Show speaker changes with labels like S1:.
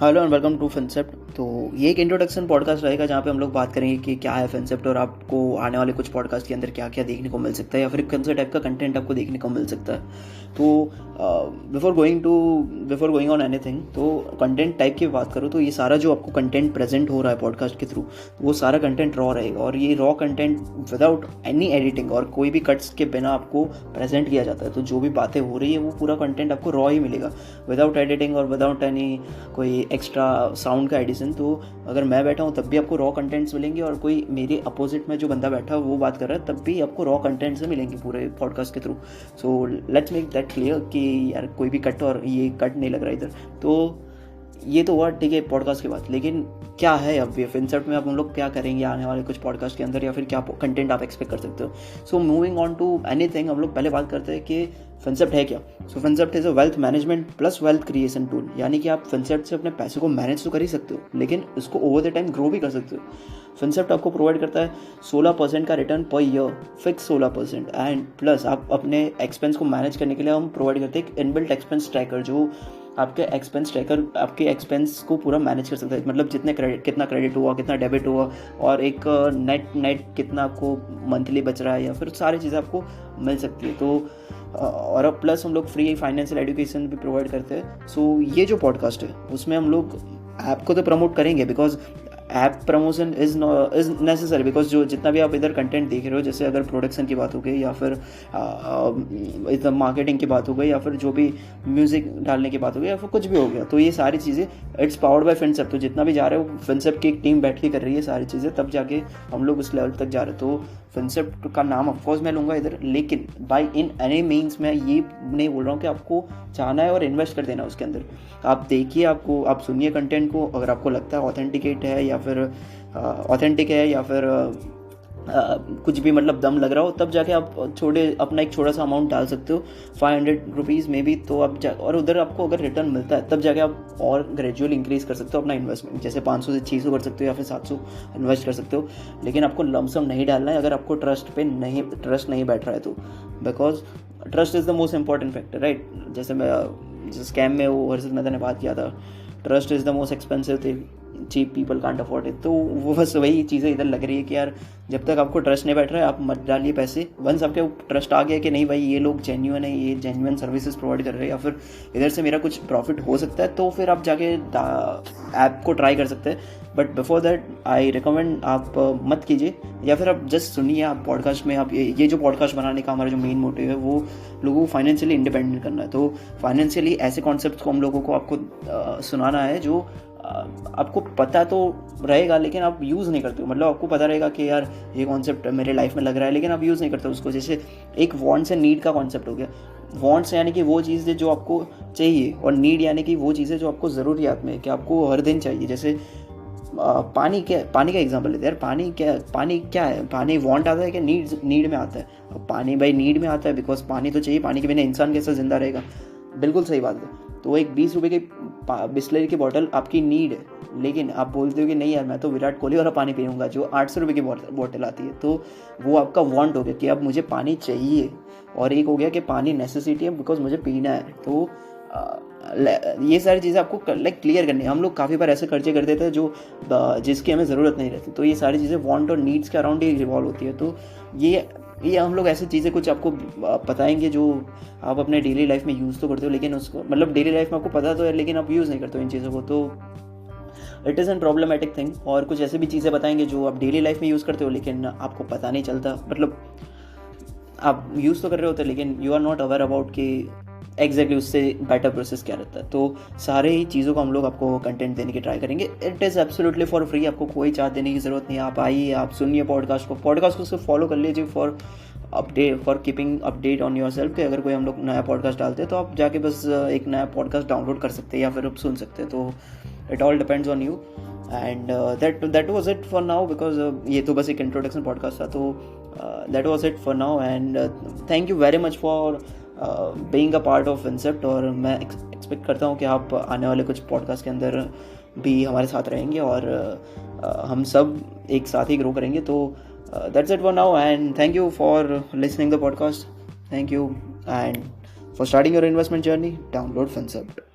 S1: Hello and welcome to Finsept. तो ये एक इंट्रोडक्शन पॉडकास्ट रहेगा जहाँ पे हम लोग बात करेंगे कि क्या है फिनसेप्ट और आपको आने वाले कुछ पॉडकास्ट के अंदर क्या क्या देखने को मिल सकता है या फिर कौन सा टाइप का कंटेंट आपको देखने को मिल सकता है। तो बिफोर गोइंग ऑन एनीथिंग, तो कंटेंट टाइप की बात करूँ तो ये सारा जो आपको कंटेंट प्रेजेंट हो रहा है पॉडकास्ट के थ्रू, वो सारा कंटेंट रॉ रहेगा और ये raw content without any editing और कोई भी कट्स के बिना आपको प्रेजेंट किया जाता है। तो जो भी बातें हो रही है वो पूरा कंटेंट आपको रॉ ही मिलेगा, विदाउट एडिटिंग और विदाउट एनी कोई एक्स्ट्रा साउंड का एडिशन। तो अगर मैं बैठा हूँ तब भी आपको रॉ कंटेंट्स मिलेंगे और कोई मेरे अपोजिट में जो बंदा बैठा है वो बात कर रहा है तब भी आपको रॉ कंटेंट्स से मिलेंगे पूरे पॉडकास्ट के through. So let's make that clear कि यार कोई भी कट और ये कट नहीं लग रहा इधर। तो ये तो हुआ ठीक है पॉडकास्ट की बात, लेकिन क्या है अब ये फिनसेप्ट में अब हम लोग क्या करेंगे आने वाले कुछ पॉडकास्ट के अंदर या फिर क्या कंटेंट आप एक्सपेक्ट कर सकते हो। So moving on to anything, हम लोग पहले बात करते हैं कि फिनसेप्ट है क्या। So Finsept is a wealth management plus wealth creation tool, यानी कि आप फिनसेप्ट से अपने पैसे को मैनेज तो कर ही सकते हो लेकिन उसको ओवर द टाइम ग्रो भी कर सकते हो। फिनसेप्ट आपको प्रोवाइड करता है 16% का return per year, fix 16%, and plus आप अपने एक्सपेंस को मैनेज करने के लिए हम प्रोवाइड करते हैं एक इनबिल्ट एक्सपेंस ट्रैकर जो आपके एक्सपेंस को पूरा मैनेज कर सकता है। मतलब कितना क्रेडिट हुआ, कितना डेबिट हुआ और एक नेट कितना आपको मंथली बच रहा है या फिर सारी चीज़ें आपको मिल सकती है। तो और अब प्लस हम लोग फ्री फाइनेंशियल एजुकेशन भी प्रोवाइड करते हैं। सो ये जो पॉडकास्ट है उसमें हम लोग ऐप को तो प्रमोट करेंगे, because app promotion is necessary, because जो जितना भी आप इधर कंटेंट देख रहे हो, जैसे अगर प्रोडक्शन की बात हो गई या फिर इधर मार्केटिंग की बात हो गई या फिर जो भी म्यूज़िक डालने की बात हो गई या फिर कुछ भी हो गया, तो ये सारी चीज़ें इट्स पावर्ड बाय फिनसेप्ट। तो जितना भी जा रहे हो फिनसेप्ट की एक टीम बैठ के कर रही है सारी चीज़ें, तब जाके हम लोग उस लेवल तक जा रहे हैं। तो फिनसेप्ट का नाम ऑफकोर्स मैं लूँगा इधर, लेकिन बाई इन एनी मीन्स मैं ये नहीं बोल रहा हूँ कि आपको जाना है और इन्वेस्ट कर देना उसके अंदर। आप देखिए, आप सुनिए कंटेंट को, अगर आपको लगता है ऑथेंटिक है या फिर कुछ भी मतलब दम लग रहा हो, तब जाके आप अपना एक छोटा सा अमाउंट डाल सकते हो, 500 रुपीज़ में भी। तो आप और उधर आपको अगर रिटर्न मिलता है तब जाके आप और ग्रेजुअल इंक्रीज़ कर सकते हो अपना इन्वेस्टमेंट, जैसे 500 से 600 कर सकते हो या फिर 700 इन्वेस्ट कर सकते हो। लेकिन आपको लमसम नहीं डालना है अगर आपको ट्रस्ट नहीं बैठ रहा है तो, because trust is the most important factor, right. जैसे स्कैम में वो हर्षित मेहता ने बात किया था, trust is the most expensive thing, cheap people can't afford it. तो वो बस वही चीज़ें इधर लग रही है कि यार जब तक आपको ट्रस्ट नहीं बैठ रहा है आप मत डालिए पैसे। वंस आपके ट्रस्ट आ गया कि नहीं भाई ये लोग जेन्युइन है, ये जेन्युइन सर्विसेज प्रोवाइड कर रहे हैं या फिर इधर से मेरा कुछ प्रॉफिट हो सकता है, तो फिर आप जाके ऐप को ट्राई कर सकते हैं। But before that I recommend आप मत कीजिए, या फिर आप जस्ट सुनिए। आप पॉडकास्ट में आप ये जो पॉडकास्ट बनाने का हमारा जो मेन मोटिव है वो लोगों को फाइनेंशियली इंडिपेंडेंट करना है। तो फाइनेंशियली ऐसे कॉन्सेप्ट को हम लोगों को आपको सुनाना है जो आपको पता तो रहेगा लेकिन आप यूज़ नहीं करते हो। मतलब आपको पता रहेगा कि यार ये कॉन्सेप्ट मेरे लाइफ में लग रहा है लेकिन आप यूज़ नहीं करते उसको। जैसे एक वांट्स एंड नीड का कॉन्सेप्ट हो गया। वांट्स यानी कि वो चीज़ें जो आपको चाहिए और नीड यानी कि वो चीज़ें जो आपको ज़रूरियात में कि आपको हर दिन चाहिए। जैसे पानी का एग्जांपल लेते हैं यार। पानी क्या है? पानी वांट आता है कि नीड में आता है? पानी भाई नीड में आता है, बिकॉज पानी तो चाहिए। पानी के बिना इंसान कैसे जिंदा रहेगा? बिल्कुल सही बात है। तो एक 20 रुपये की बिस्लरी की बॉटल आपकी नीड है, लेकिन आप बोलते हो कि नहीं यार मैं तो विराट कोहली वाला पानी पीऊँगा जो 800 रुपये की बॉटल आती है। तो वो आपका वांट हो गया कि अब मुझे पानी चाहिए, और एक हो गया कि पानी नेसेसिटी है बिकॉज मुझे पीना है। तो ये सारी चीज़ें आपको क्लियर करनी है। हम लोग काफ़ी बार ऐसे खर्चे कर देते हैं जो जिसकी हमें ज़रूरत नहीं रहती। तो ये सारी चीज़ें वांट और नीड्स के अराउंड ही रिवॉल्व होती है। तो ये हम लोग ऐसी चीज़ें कुछ आपको बताएंगे जो आप अपने डेली लाइफ में यूज़ तो करते हो, लेकिन उसको मतलब डेली लाइफ में आपको पता तो है लेकिन आप यूज़ नहीं करते हो इन चीज़ों को। तो it is an problematic thing. और कुछ ऐसी भी चीज़ें बताएंगे जो आप डेली लाइफ में यूज़ करते हो लेकिन आपको पता नहीं चलता। मतलब आप यूज़ तो कर रहे होते लेकिन you are not aware about कि एग्जैक्टली उससे बेटर प्रोसेस क्या रहता है। तो सारे ही चीज़ों को हम लोग आपको कंटेंट देने की ट्राई करेंगे। It is absolutely for free, आपको कोई चार्ज देने की ज़रूरत नहीं है। आप आइए, आप सुनिए पॉडकास्ट को सिर्फ फॉलो कर लीजिए for keeping update on your self. कि अगर कोई हम लोग नया पॉडकास्ट डालते हैं तो आप जाके बस एक नया पॉडकास्ट डाउनलोड कर सकते हैं या फिर आप सुन सकते हैं। तो it all depends on you and that was it for now, because ये तो बस एक इंट्रोडक्शन पॉडकास्ट था। तो that was it for now and thank you very much for being a part of Finsept. और मैं एक्सपेक्ट करता हूँ कि आप आने वाले कुछ पॉडकास्ट के अंदर भी हमारे साथ रहेंगे और हम सब एक साथ ही ग्रो करेंगे। तो that's it for now, and thank you for listening the podcast. Thank you, and for starting your investment journey, download Fincept.